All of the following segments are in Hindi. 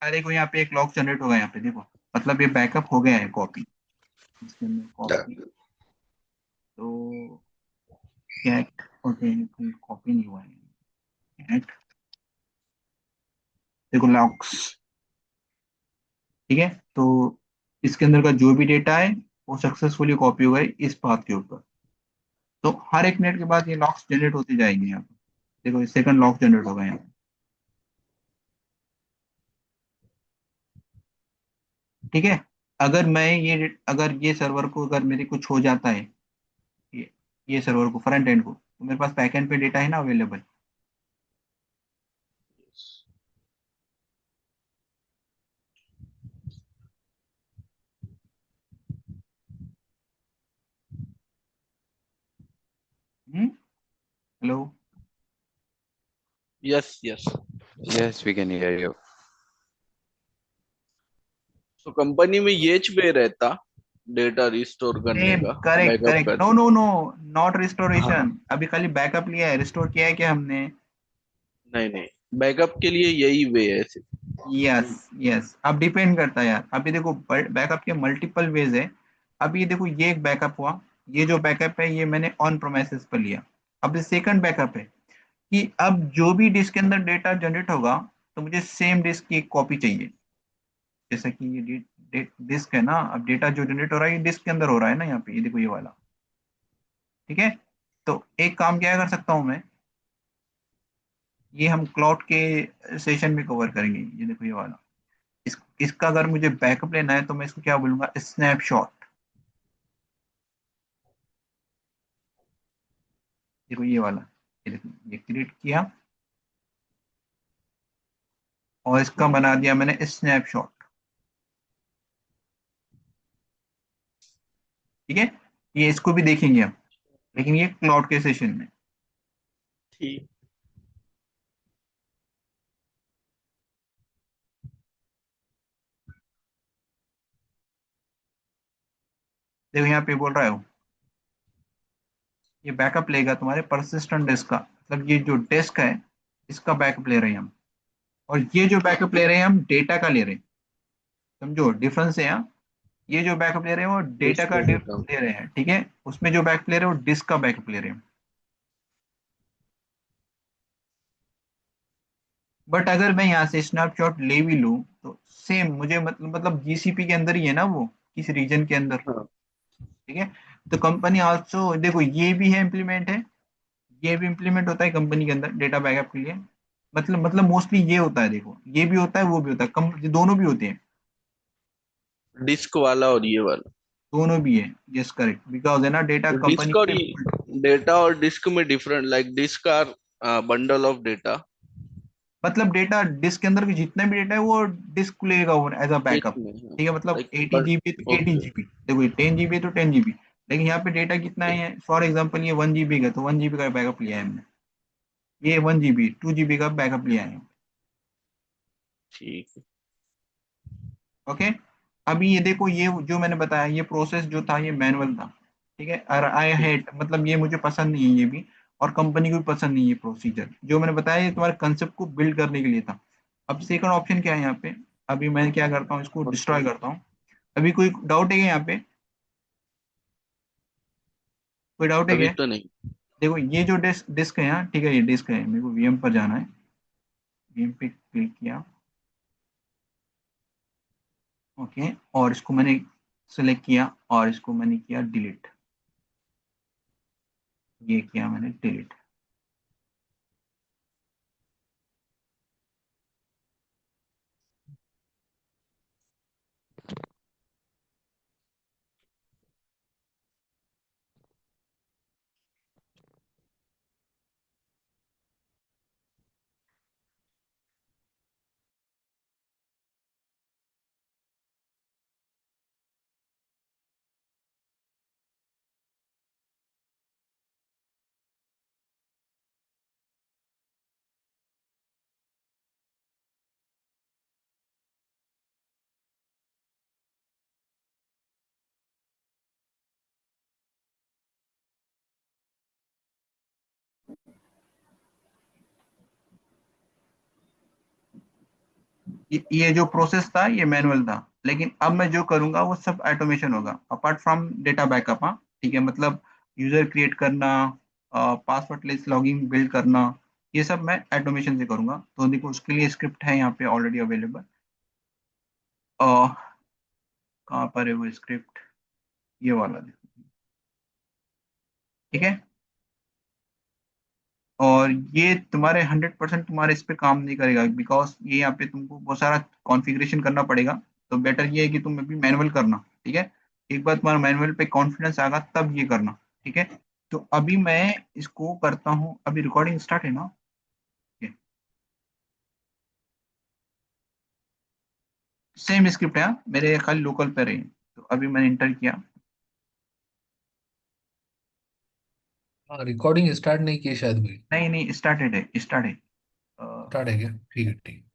अरे को यहाँ पे एक लॉग जनरेट होगा यहाँ पे देखो, मतलब ये बैकअप हो गया है कॉपी, इसके अंदर कॉपी, तो कैट, ओके कॉपी नहीं हुआ है, कैट, देखो लॉग्स, ठीक है। तो इसके अंदर का जो भी डेटा है वो सक्सेसफुली कॉपी हुआ है इस पाथ के ऊपर। तो हर एक मिनट के बाद ये लॉक्स जनरेट होती जाएंगे यहाँ पे, देखो सेकंड लॉक जनरेट होगा यहाँ पे, ठीक है। अगर ये सर्वर को अगर मेरे कुछ हो जाता है, ये ये सर्वर को फ्रंट एंड को, तो मेरे पास बैक एंड पे डेटा है ना available. Hello. Yes yes. Yes, we can hear you. तो कंपनी में ये वे रहता डेटा रिस्टोर करने सेम, का, करेक्ट बैकअप करेक्ट, नो करने नो का। नो, नॉट हाँ। रिस्टोरेशन, अभी खाली बैकअप लिया है, रिस्टोर किया है क्या हमने? नहीं नहीं, बैकअप के लिए यही वे है सिर्फ। यस यस, अब डिपेंड करता है यार, अभी देखो बैकअप के मल्टीपल वेज है। अभी ये देखो ये एक बैकअप हुआ, ये जो बैकअप है ये मैंने ऑन प्रोमिसेस पर लिया। अब सेकंड बैकअप है कि अब जो भी डिस्क के अंदर डेटा जनरेट होगा, तो मुझे सेम डिस्क की एक कॉपी चाहिए। जैसा कि ये डिस्क है ना, अब डेटा जो जनरेट हो रहा है ये डिस्क के अंदर हो रहा है ना, यहाँ पे ये देखो ये वाला, ठीक है। तो एक काम क्या कर सकता हूँ मैं, ये हम क्लाउड के सेशन में कवर करेंगे, ये देखो ये वाला, इसका अगर मुझे बैकअप लेना है तो मैं इसको क्या बोलूंगा, स्नैपशॉट। देखो ये वाला, ये देखो ये क्रिएट किया और इसका बना दिया मैंने स्नैपशॉट, ठीक है। ये इसको भी देखेंगे हम, लेकिन ये क्लाउड के सेशन में। ठीक। देखो यहाँ पे बोल रहा है वो, ये बैकअप लेगा तुम्हारे परसिस्टेंट डिस्क का, मतलब ये जो डिस्क है इसका बैकअप ले रहे हैं हम, और ये जो बैकअप ले रहे हैं हम डेटा का ले रहे हैं, समझो डिफरेंस है यहाँ। ये जो बैकअप ले रहे हैं वो डेटा का डिस्को डेटा। ले रहे हैं, ठीक है। उसमें जो बैकअप ले रहे हैं वो डिस्क का बैकअप ले रहे हैं। बट अगर मैं यहाँ से स्नैपशॉट ले भी लूँ तो सेम मुझे मतलब जीसीपी के अंदर ही है ना वो, किस रीजन के अंदर, हाँ। ठीक है। तो कंपनी आल्सो देखो ये भी है इम्प्लीमेंट है, ये भी इम्प्लीमेंट होता है कंपनी के अंदर डेटा बैकअप के लिए। मतलब मोस्टली ये होता है, देखो ये भी होता है वो भी होता है, ये दोनों भी होते हैं, डिस्क वाला और ये वाला। दोनों भी है। यस करेक्ट, बिकॉज है ना डेटा तो कंपनी डिस्क और के, डेटा और डिस्क में different, like disk are bundle of data. मतलब डेटा डिस्क के अंदर के जितना भी डेटा है वो डिस्क लेगा वो एज अ डिस्क बैकअप, में, ठीक है। मतलब लाइक 80 GB तो एटीन ओके। जीबी देखो ये 10 GB तो 10 GB, लेकिन यहाँ पे डेटा कितना है, फॉर एग्जाम्पल ये 1 GB का, तो 1 GB का बैकअप लिया है हमने, ये 1 GB 2 GB का बैकअप लिया है, ठीक है। ओके। अभी ये देखो ये जो मैंने बताया ये प्रोसेस जो था ये मैनुअल था, ठीक है। और आई ठीक। हेट मतलब ये मुझे पसंद नहीं है ये भी, और कंपनी को भी पसंद नहीं है प्रोसीजर जो मैंने बताया, ये तुम्हारे कंसेप्ट को बिल्ड करने के लिए था। अब सेकंड ऑप्शन क्या है यहाँ पे, अभी मैं क्या करता हूँ इसको डिस्ट्रॉय करता हूँ। अभी कोई डाउट है क्या यहाँ पे, कोई डाउट है अभी क्या? तो नहीं। देखो ये जो डिस्क डिस्क है यहाँ, ठीक है, ये डिस्क है, मेरे को वीएम पर जाना है, वीएम पे क्लिक किया, ओके, और इसको मैंने सेलेक्ट किया और इसको मैंने किया डिलीट, ये किया मैंने डिलीट। ये जो प्रोसेस था ये मैनुअल था, लेकिन अब मैं जो करूंगा वो सब ऑटोमेशन होगा अपार्ट फ्रॉम डेटा बैकअप। हाँ ठीक है, मतलब यूजर क्रिएट करना, पासवर्ड लेस लॉगिंग बिल्ड करना, ये सब मैं ऑटोमेशन से करूंगा। तो देखो उसके लिए स्क्रिप्ट है यहाँ पे ऑलरेडी अवेलेबल। कहाँ पर है वो स्क्रिप्ट, ये वाला देखो। ठीक है, और ये तुम्हारे 100% तुम्हारे इस पे काम नहीं करेगा, बिकॉज ये यहाँ पे तुमको बहुत सारा कॉन्फ़िगरेशन करना पड़ेगा। तो बेटर ये है कि तुम अभी मैनुअल करना। ठीक है, एक बार तुम्हारा मैनुअल पे कॉन्फिडेंस आएगा तब ये करना। ठीक है, तो अभी मैं इसको करता हूँ। अभी रिकॉर्डिंग स्टार्ट है ना? सेम स्क्रिप्ट है हाँ, मेरे खाली लोकल पे रही। तो अभी मैंने इंटर किया। हाँ, रिकॉर्डिंग स्टार्ट नहीं की शायद भाई। नहीं नहीं, स्टार्टेड है, स्टार्ट है। स्टार्ट है क्या? ठीक है, ठीक।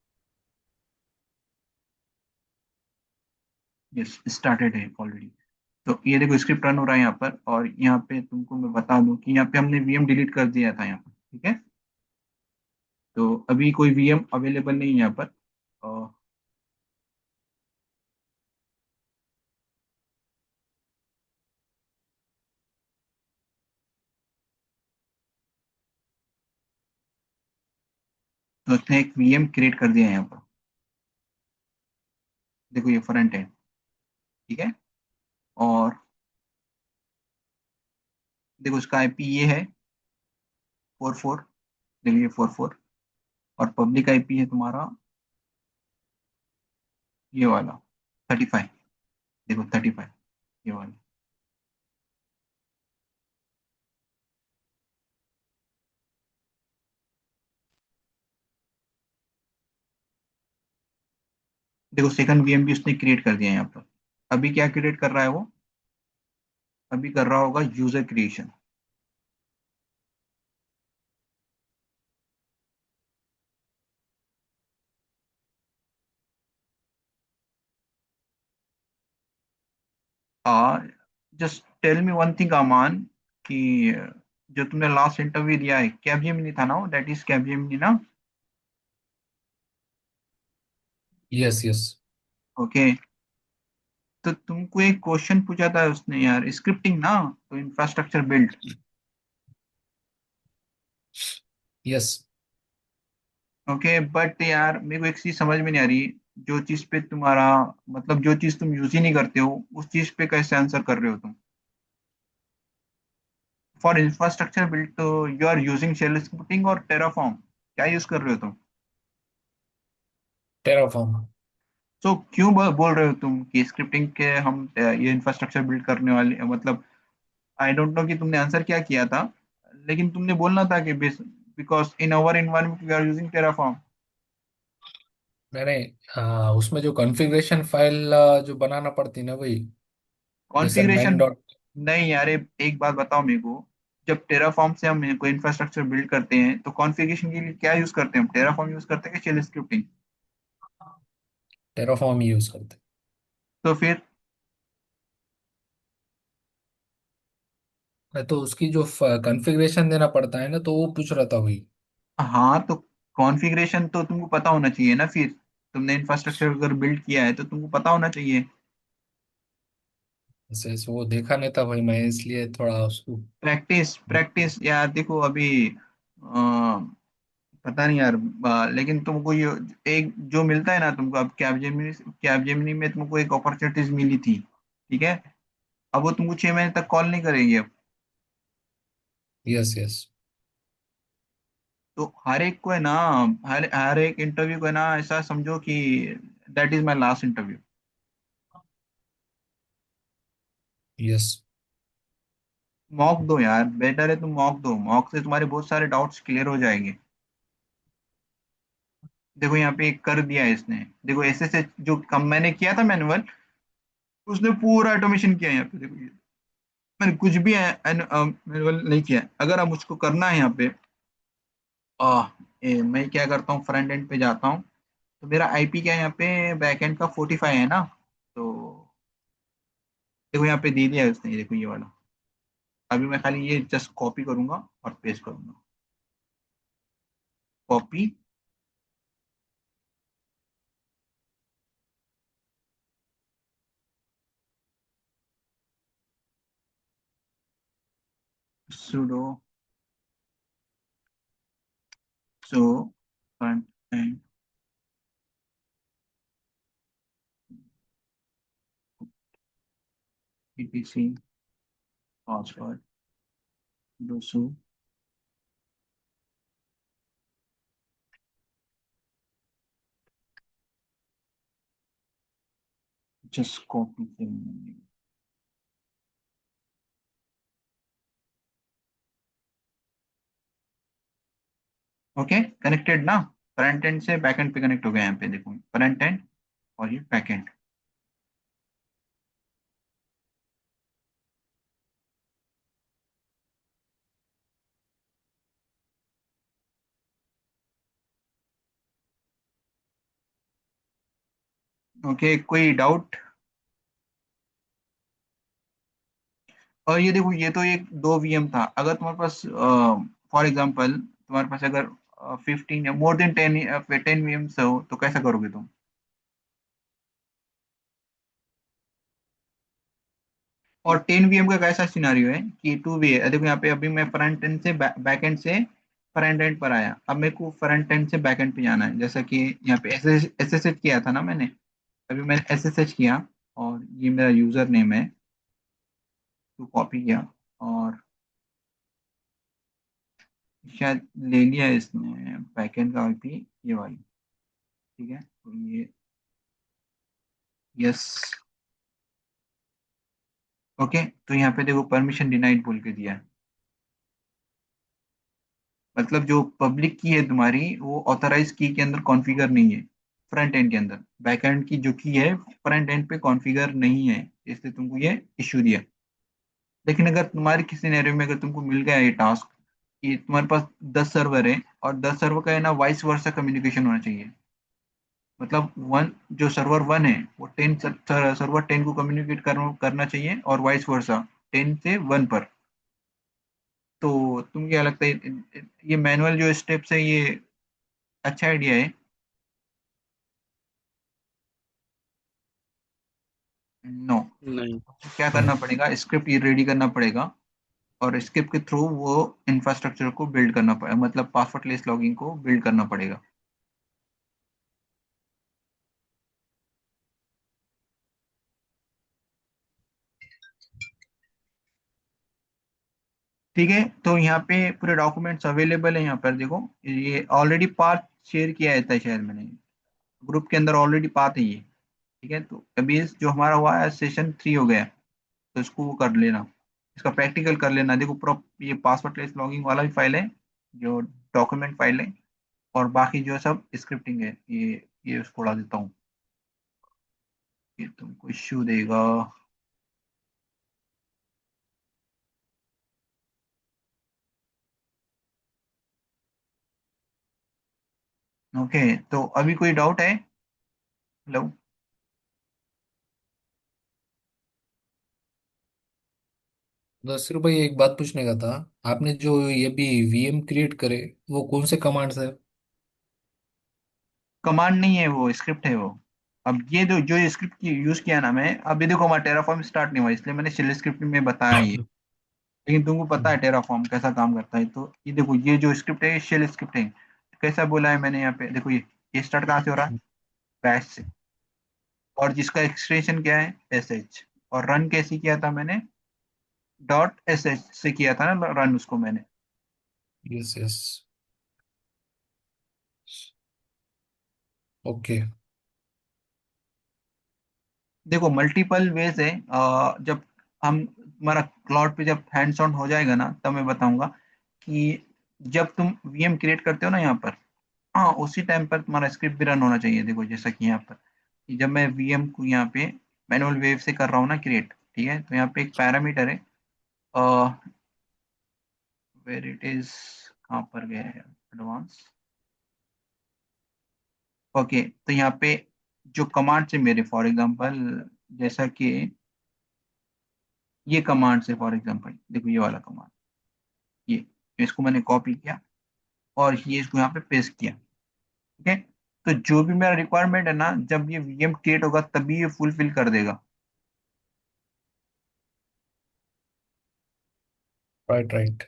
यस, स्टार्टेड है ऑलरेडी। तो ये देखो स्क्रिप्ट रन हो रहा है यहाँ पर, और यहाँ पे तुमको मैं बता दूं कि यहाँ पे हमने वीएम डिलीट कर दिया था यहाँ पर। ठीक है, तो अभी कोई वीएम अवेलेबल नहीं है यहाँ पर। तो उसने एक वीएम क्रिएट कर दिया है यहाँ पर। देखो ये फ्रंट है। ठीक है, और देखो उसका आईपी ये है 44। देखो ये 44, और पब्लिक आईपी है तुम्हारा ये वाला 35। देखो 35, ये वाला। देखो सेकंड वीएम भी उसने क्रिएट कर दिया है यहाँ पर। अभी क्या क्रिएट कर रहा है वो? अभी कर रहा होगा user creation. Just tell me one thing Aman, कि जो तुमने लास्ट इंटरव्यू दिया है कैपजेमिनी था ना? दैट इज कैपजेमिनी ना? Yes, yes. ओके, तो तुमको एक क्वेश्चन पूछा था उसने यार, स्क्रिप्टिंग ना, तो infrastructure build. Yes. Okay, but यार मेरे को एक चीज समझ में नहीं आ रही। जो चीज पे तुम्हारा, मतलब जो चीज तुम यूज ही नहीं करते हो उस चीज पे कैसे आंसर कर रहे हो तुम? फॉर इंफ्रास्ट्रक्चर बिल्ड तो you are using shell scripting और टेराफॉर्म, क्या यूज कर रहे हो तुम? टेराफॉर्म। तो क्यों बोल रहे हो तुम कि स्क्रिप्टिंग के हम ये इंफ्रास्ट्रक्चर बिल्ड करने वाले, मतलब आई डोंट नो कि तुमने आंसर क्या किया था, लेकिन तुमने बोलना था कि because in our environment we are using Terraform. मैंने उसमें जो कॉन्फ़िगरेशन फाइल जो बनाना पड़ती ना, वही। जैसे कॉन्फ़िगरेशन? Man dot. नहीं यार, एक बात बताओ मेरे को। जब टेराफॉर्म से हम कोई इंफ्रास्ट्रक्चर बिल्ड करते हैं तो कॉन्फ़िगरेशन के लिए क्या यूज करते हैं? हम टेराफॉर्म यूज करते हैं कि शेल स्क्रिप्टिंग? टेराफॉर्म ही यूज करते तो फिर? हैं। तो उसकी जो कॉन्फ़िगरेशन देना पड़ता है ना, तो वो पूछ रहा था वही। हाँ, तो कॉन्फ़िगरेशन तो तुमको पता होना चाहिए ना फिर। तुमने इंफ्रास्ट्रक्चर अगर बिल्ड किया है तो तुमको पता होना चाहिए। ऐसे ऐसे वो देखा नहीं था भाई, मैं इसलिए थोड़ा उसको। प्रैक्टिस प्रैक्टिस यार, देखो अभी पता नहीं यार, लेकिन तुमको ये एक जो मिलता है ना तुमको, अब कैब जेमिनी में तुमको एक अपॉर्चुनिटीज मिली थी। ठीक है, अब वो तुमको 6 महीने तक कॉल नहीं करेगी अब। Yes, yes. तो हर एक को है ना, हर हर एक इंटरव्यू को है ना ऐसा समझो कि that is my last interview. Yes. Mock दो यार, बेटर है तुम मॉक दो, मॉक से तुम्हारे बहुत सारे डाउट्स क्लियर हो जाएंगे। देखो यहाँ पे एक कर दिया है इसने, देखो ऐसे से जो कम मैंने किया था मैनुअल, उसने पूरा ऑटोमेशन किया है यहाँ पे। देखो ये मैंने कुछ भी मैनुअल नहीं किया है। अगर अब मुझको करना है यहाँ पे, मैं क्या करता हूँ, फ्रंट एंड पे जाता हूँ। तो मेरा आईपी क्या है यहाँ पे, बैक एंड का 45 है ना? तो देखो यहाँ पे दे दिया है उसने, ये देखो ये वाला। अभी मैं खाली ये जस्ट कॉपी करूंगा और पेस्ट करूंगा। Copy, sudo so front end etc password dosu just copy them. Okay connected ना, फ्रंट एंड से बैक एंड पे कनेक्ट हो गया, यहाँ पे देखो फ्रंट एंड और ये बैक एंड। ओके कोई डाउट? और ये देखो ये तो एक दो वीएम था, अगर तुम्हारे पास फॉर एग्जांपल तुम्हारे पास अगर 15 या मोर देन 10 वीएम हो तो कैसा करोगे तुम? और 10 वीएम का कैसा सिनारियो है कि टू वे है, देखो यहाँ पे अभी मैं फ्रंट एंड से बैक एंड से फ्रंट एंड पर आया, अब मेरे को फ्रंट एंड से बैक एंड पे जाना है, जैसा कि यहाँ पे एस एस एच किया था ना मैंने, अभी मैंने एस एस एच किया और ये मेरा यूजर नेम है, तो कॉपी किया और शायद ले लिया इसने बैकएंड का आईपी ये वाली, ठीक है तो ये यस। ओके तो यहाँ पे देखो परमिशन डिनाइड बोल के दिया है, मतलब जो पब्लिक की है तुम्हारी वो ऑथराइज की के अंदर कॉन्फ़िगर नहीं है, फ्रंट एंड के अंदर बैक एंड की जो की है फ्रंट एंड पे कॉन्फ़िगर नहीं है, इसलिए तुमको ये इश्यू दिया। लेकिन अगर तुम्हारे किसी सिनेरियो में अगर तुमको मिल गया ये टास्क कि तुम्हारे पास 10 सर्वर है और 10 सर्वर का है ना वाइस वर्सा कम्युनिकेशन होना चाहिए, मतलब वन जो सर्वर 1 है वो 10 सर्वर 10 को कम्युनिकेट करना चाहिए और वाइस वर्सा 10 से 1 पर। तो तुम क्या लगता है ये मैनुअल जो स्टेप्स है ये अच्छा आइडिया है? नो। नहीं। क्या करना पड़ेगा, स्क्रिप्ट ये रेडी करना पड़ेगा और स्क्रिप्ट के थ्रू वो इंफ्रास्ट्रक्चर को बिल्ड करना पड़ेगा, मतलब पासवर्ड लेस लॉगिंग को बिल्ड करना पड़ेगा। ठीक है तो यहाँ पे पूरे डॉक्यूमेंट्स अवेलेबल है, यहाँ पर देखो ये ऑलरेडी पाथ शेयर किया था शायद मैंने, ग्रुप के अंदर ऑलरेडी पाथ है ये, ठीक है तो अभी जो हमारा हुआ है सेशन 3 हो गया, तो इसको वो कर लेना, इसका प्रैक्टिकल कर लेना। देखो ये पासवर्ड लेस लॉगिंग वाला भी फाइल है जो डॉक्यूमेंट फाइल है, और बाकी जो सब स्क्रिप्टिंग है ये उसको उड़ा देता हूँ, ये तुमको इश्यू देगा। ओके तो अभी कोई डाउट है? हेलो? नसीर भाई एक बात पूछने का था, आपने जो ये भी वीएम क्रिएट करे वो कौन से कमांड से? कमांड नहीं है वो स्क्रिप्ट है वो। अब ये जो स्क्रिप्ट की यूज किया ना मैं, अब ये देखो हमारा टेराफॉर्म स्टार्ट नहीं हुआ इसलिए मैंने शेल स्क्रिप्ट में बताया ये, लेकिन तुमको पता है टेराफॉर्म कैसा काम करता है, तो ये देखो ये जो स्क्रिप्ट है ये शेल स्क्रिप्ट है। कैसा बोला है मैंने यहाँ पे, देखो ये स्टार्ट कहाँ से हो रहा है, बैश से, और जिसका एक्सटेंशन क्या है एस एच, और रन कैसे किया था मैंने, .sh से किया था ना रन उसको मैंने। Yes yes. ओके। देखो मल्टीपल वेज है, जब हम हमारा क्लाउड पे जब हैंड्स ऑन हो जाएगा ना तब मैं बताऊंगा कि जब तुम वीएम क्रिएट करते हो ना यहाँ पर, हाँ उसी टाइम पर तुम्हारा स्क्रिप्ट भी रन होना चाहिए। देखो जैसा कि यहाँ पर कि जब मैं वीएम को यहाँ पे मैनुअल वेव से कर रहा हूँ ना क्रिएट, ठीक है तो यहाँ पे एक पैरामीटर है, वेर इट इज, कहाँ पर गया है एडवांस, ओके तो यहाँ पे जो कमांड से मेरे फॉर एग्जांपल जैसा कि ये कमांड से फॉर एग्जांपल देखो ये वाला कमांड, ये इसको मैंने कॉपी किया और ये इसको यहाँ पे पेस्ट किया, ठीक है तो जो भी मेरा रिक्वायरमेंट है ना जब ये वीएम क्रिएट होगा तभी ये फुलफिल कर देगा। Right right.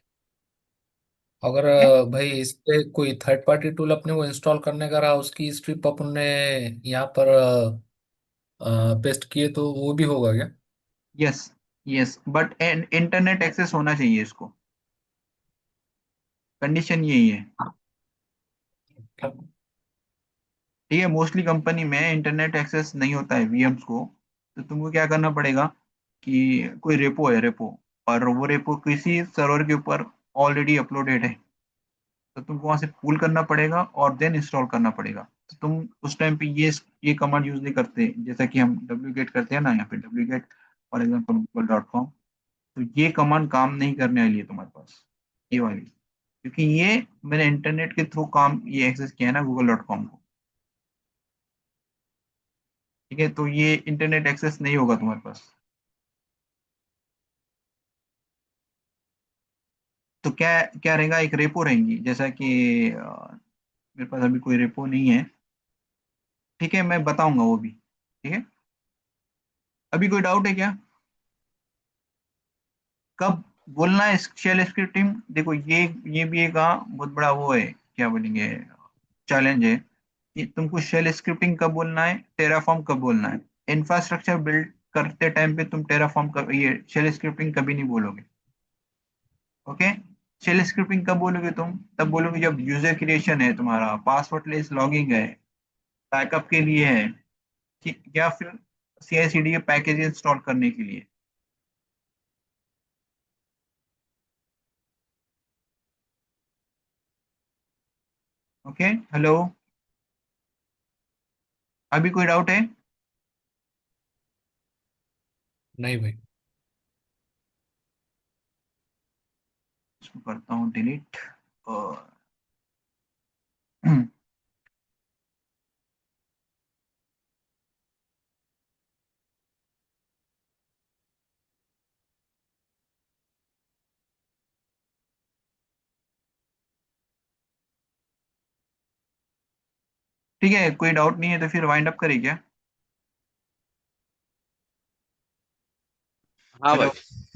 अगर ठीक है। भाई इस पे कोई थर्ड पार्टी टूल अपने को इंस्टॉल करने का रहा, उसकी स्ट्रिप अपन ने यहाँ पर पेस्ट किए तो वो भी होगा क्या? Yes, yes, but internet access होना चाहिए इसको, कंडीशन यही है। ठीक है, मोस्टली कंपनी में इंटरनेट एक्सेस नहीं होता है वीएम्स को, तो तुमको क्या करना पड़ेगा कि कोई रेपो है, रेपो, और वो रेपो किसी सर्वर के ऊपर ऑलरेडी अपलोडेड है, तो तुमको वहां से पुल करना पड़ेगा और देन इंस्टॉल करना पड़ेगा। तो तुम उस टाइम पे ये कमांड यूज नहीं करते, जैसा कि हम डब्ल्यू गेट करते हैं ना, यहाँ पे डब्ल्यू गेट फॉर एग्जाम्पल गूगल.com, तो ये कमांड काम नहीं करने वाली है तुम्हारे पास, ये वाली, क्योंकि ये मैंने इंटरनेट के थ्रू काम ये एक्सेस किया है ना गूगल.com को। ठीक है, तो ये इंटरनेट एक्सेस नहीं होगा तुम्हारे पास। तो क्या क्या रहेगा, एक रेपो रहेंगी, जैसा कि मेरे पास अभी कोई रेपो नहीं है। ठीक है, मैं बताऊंगा वो भी। ठीक है, अभी कोई डाउट है क्या? कब बोलना है शेल स्क्रिप्टिंग? देखो ये भी एक बहुत बड़ा वो है, क्या बोलेंगे, चैलेंज है कि तुमको शेल स्क्रिप्टिंग कब बोलना है, टेराफॉर्म कब बोलना है। इंफ्रास्ट्रक्चर बिल्ड करते टाइम पे तुम टेराफॉर्म कर ये शेल स्क्रिप्टिंग कभी नहीं बोलोगे। ओके, शेल स्क्रिप्टिंग कब बोलोगे तुम? तब बोलोगे जब यूजर क्रिएशन है, तुम्हारा पासवर्डलेस लॉगिंग है, बैकअप के लिए है, ठीक, या फिर CI/CD के पैकेज इंस्टॉल करने के लिए। ओके, हेलो, अभी कोई डाउट है? नहीं भाई। इसको करता हूँ डिलीट। और ठीक है, कोई डाउट नहीं है तो फिर वाइंड अप करें क्या? हाँ हेलो, भाई।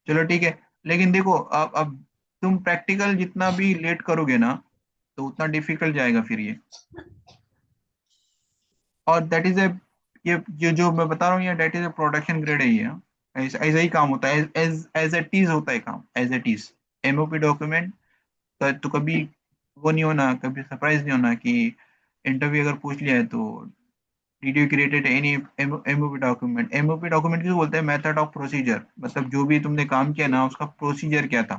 चलो ठीक है। लेकिन देखो, अब तुम प्रैक्टिकल जितना भी लेट करोगे ना, तो उतना डिफिकल्ट जाएगा फिर ये। और दैट इज ए, ये जो मैं बता रहा हूँ, ये that is a production grade है ये। ऐसा ऐसा ही काम होता है, एज एज एट इज होता है काम, as it is. MOP document का तो कभी वो नहीं होना, कभी सरप्राइज नहीं होना कि इंटरव्यू अगर पूछ लिया है तो did you created any MOP document. MOP document किसको बोलते हैं? मेथड ऑफ प्रोसीजर, मतलब जो भी तुमने काम किया ना उसका प्रोसीजर क्या था।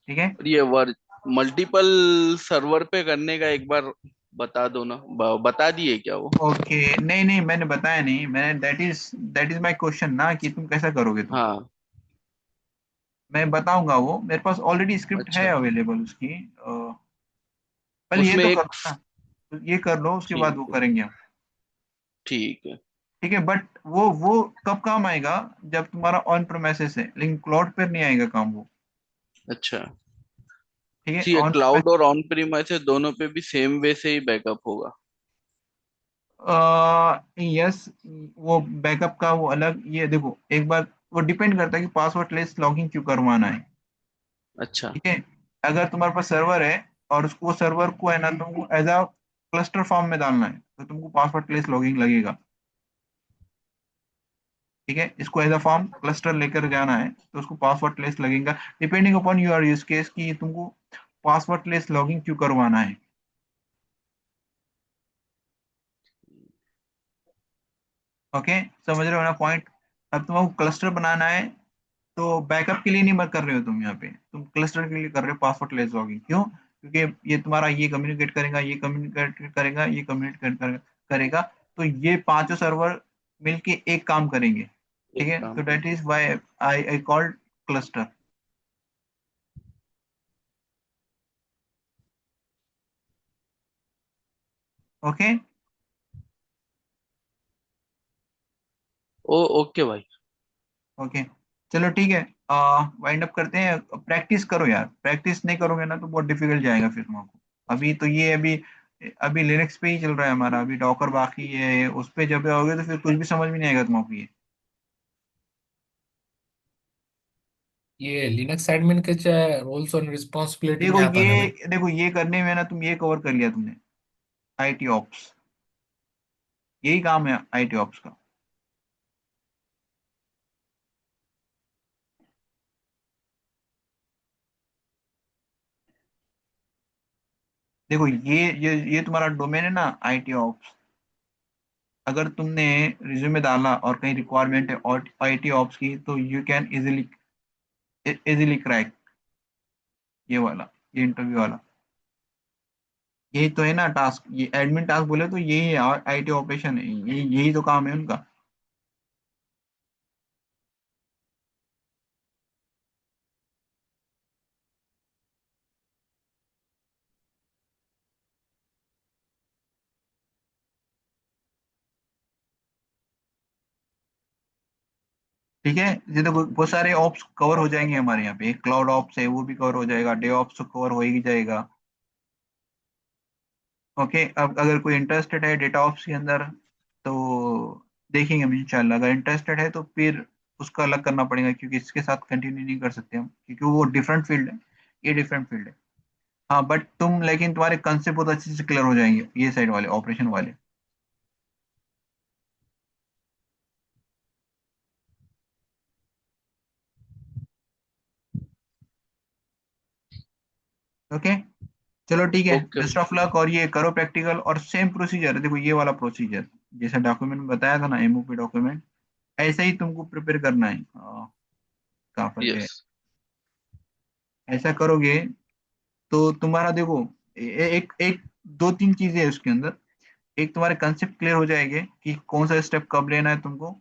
ठीक है। और ये वर्ड मल्टीपल सर्वर पे करने का एक बार बता दो ना, बता दिए क्या वो? ओके, नहीं नहीं, मैंने बताया नहीं, मैंने दैट इज माय क्वेश्चन ना, कि तुम कैसा करोगे तुम। हाँ। मैं बताऊंगा, वो मेरे पास ऑलरेडी स्क्रिप्ट है अच्छा। अवेलेबल उसकी। पहले ये उसमें तो एक। करो ना, तो ये कर लो, उसके बाद ठीक वो है। करेंगे हम। ठीक है। ठीक है, बट वो कब काम आएगा? जब तुम्हारा ऑन प्रोमेसेस है, लेकिन क्लाउड पर नहीं आएगा काम वो। अच्छा। ठीक है, तो ये ऑन क्लाउड और ऑन प्रीमाइस दोनों पे भी सेम वे से ही बैकअप होगा? यस, वो बैकअप का वो अलग, ये देखो एक बार, वो डिपेंड करता है कि पासवर्ड लेस लॉगिंग क्यों करवाना है। अच्छा। ठीक है, अगर तुम्हारे पास सर्वर है और उसको सर्वर को है ना तुमको एज अ क्लस्टर फॉर्म में डालना है, तो तुमको पासवर्ड लेस लॉगिंग लगेगा। ठीक है, इसको एज अ फॉर्म क्लस्टर लेकर जाना है तो उसको पासवर्ड लेस लगेगा, depending upon your use case कि तुमको पासवर्ड लेस लॉगिंग क्यों करवाना है। ओके, समझ रहे हो ना पॉइंट? अब तुमको क्लस्टर बनाना है, तो बैकअप के लिए नहीं कर रहे हो तुम, यहाँ पे तुम क्लस्टर के लिए कर रहे हो पासवर्ड लेस लॉगिंग। क्यों? क्योंकि ये तुम्हारा ये कम्युनिकेट करेगा, ये कम्युनिकेट करेगा, ये कम्युनिकेट करेगा, तो ये पांचों सर्वर मिलके एक काम करेंगे। ठीक एक है, काम तो कर। That is why I called cluster. Okay. Oh okay भाई। ओके, चलो ठीक है, वाइंड अप करते हैं। प्रैक्टिस करो यार, प्रैक्टिस नहीं करोगे ना तो बहुत डिफिकल्ट जाएगा फिर तुमको। अभी तो ये अभी अभी लिनक्स पे ही चल रहा है हमारा, अभी डॉकर बाकी है, उस पे जब आओगे तो फिर कुछ भी समझ में नहीं आएगा तुमको ये। ये लिनक्स एडमिन के चाहे रोल्स और रिस्पॉन्सिबिलिटी देखो में आता है भाई। ये, देखो ये करने में ना तुम ये कवर कर लिया तुमने, आईटी ऑप्स, यही काम है आईटी ऑप्स का। देखो ये तुम्हारा डोमेन है ना, आईटी ऑप्स। अगर तुमने रिज्यूमे डाला और कहीं रिक्वायरमेंट है और आईटी ऑप्स की, तो you can easily easily crack ये वाला, ये इंटरव्यू वाला। यही तो है ना टास्क, ये एडमिन टास्क बोले तो यही है, आईटी ऑपरेशन है, यही तो काम है उनका। ठीक है, ये तो बहुत सारे ऑप्स कवर हो जाएंगे हमारे यहाँ पे। एक क्लाउड ऑप्स है, वो भी कवर हो जाएगा, डे ऑप्स तो कवर हो ही जाएगा। ओके, अब अगर कोई इंटरेस्टेड है डेटा ऑप्स के अंदर, तो देखेंगे हम इंशाल्लाह। अगर इंटरेस्टेड है तो फिर उसका अलग करना पड़ेगा, क्योंकि इसके साथ कंटिन्यू नहीं कर सकते हम, क्योंकि वो डिफरेंट फील्ड है, ये डिफरेंट फील्ड है। हाँ बट तुम, लेकिन तुम्हारे कंसेप्ट बहुत अच्छे से क्लियर हो जाएंगे ये साइड वाले, ऑपरेशन वाले। ओके, चलो ठीक है, ओके बेस्ट ऑफ लक। और ये करो प्रैक्टिकल, और सेम प्रोसीजर है, देखो ये वाला प्रोसीजर जैसा डॉक्यूमेंट में बताया था ना, एमओपी डॉक्यूमेंट, ऐसा ही तुमको प्रिपेयर करना है। कहाँ पर गए, यस। ऐसा करोगे तो तुम्हारा देखो, एक एक दो तीन चीजें है उसके अंदर। एक, तुम्हारे कंसेप्ट क्लियर हो जाएंगे कि कौन सा स्टेप कब लेना है तुमको।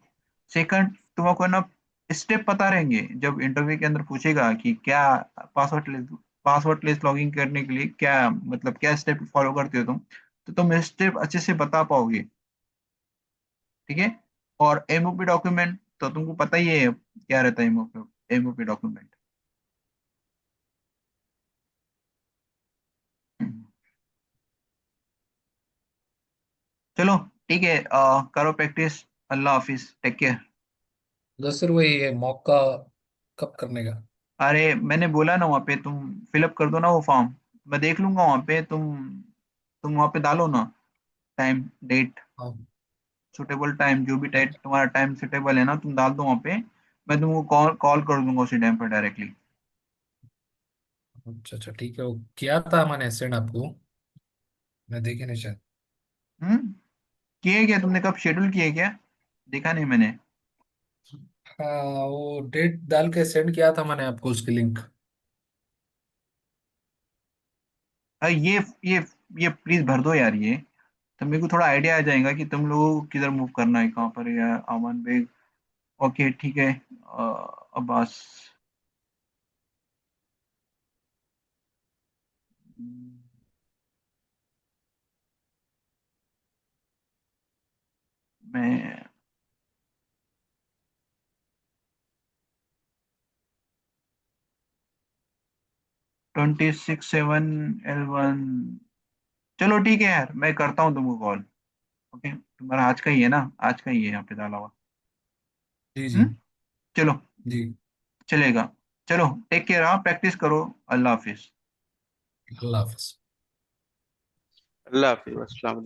सेकंड, तुमको ना स्टेप पता रहेंगे, जब इंटरव्यू के अंदर पूछेगा कि क्या पासवर्ड पासवर्ड लेस लॉगिंग करने के लिए क्या, मतलब क्या स्टेप फॉलो करते हो तुम, तो तुम स्टेप अच्छे से बता पाओगे। ठीक है। और एमओपी डॉक्यूमेंट तो तुमको पता ही है क्या रहता है एमओपी, एमओपी डॉक्यूमेंट। चलो ठीक है, करो प्रैक्टिस। अल्लाह हाफिज, टेक केयर। तो सर वही ये मॉक का कब करने का? अरे मैंने बोला ना, वहाँ पे तुम फिलअप कर दो ना वो फॉर्म, मैं देख लूंगा वहाँ पे। तुम वहाँ पे डालो ना, टाइम डेट, हाँ। सुटेबल टाइम, जो भी टाइम तुम्हारा टाइम सुटेबल है ना, तुम डाल दो वहाँ पे। मैं तुमको कॉल कॉल कर दूंगा उसी टाइम पर डायरेक्टली। अच्छा अच्छा ठीक है, वो किया था मैंने सेंड आपको, मैं देखे नहीं शायद। हम्म, किए क्या तुमने, कब शेड्यूल किए क्या? देखा नहीं मैंने। हाँ, वो डेट डाल के सेंड किया था मैंने आपको उसकी लिंक। अरे ये प्लीज भर दो यार ये, तो मेरे को थोड़ा आइडिया आ जाएगा कि तुम लोगों को किधर मूव करना है, कहाँ पर, या अमन बेग। ओके ठीक है, अब्बास। मैं 26/7/L1। चलो ठीक है यार, मैं करता हूँ तुमको कॉल। ओके, तुम्हारा आज का ही है ना, आज का ही है यहाँ पे डाला हुआ। जी जी। हम्म, चलो, जी। चलेगा। चलो टेक केयर, हाँ प्रैक्टिस करो। अल्लाह हाफिज। अल्लाह हाफिज। अल्लाह हाफिज, अस्सलाम वालेकुम।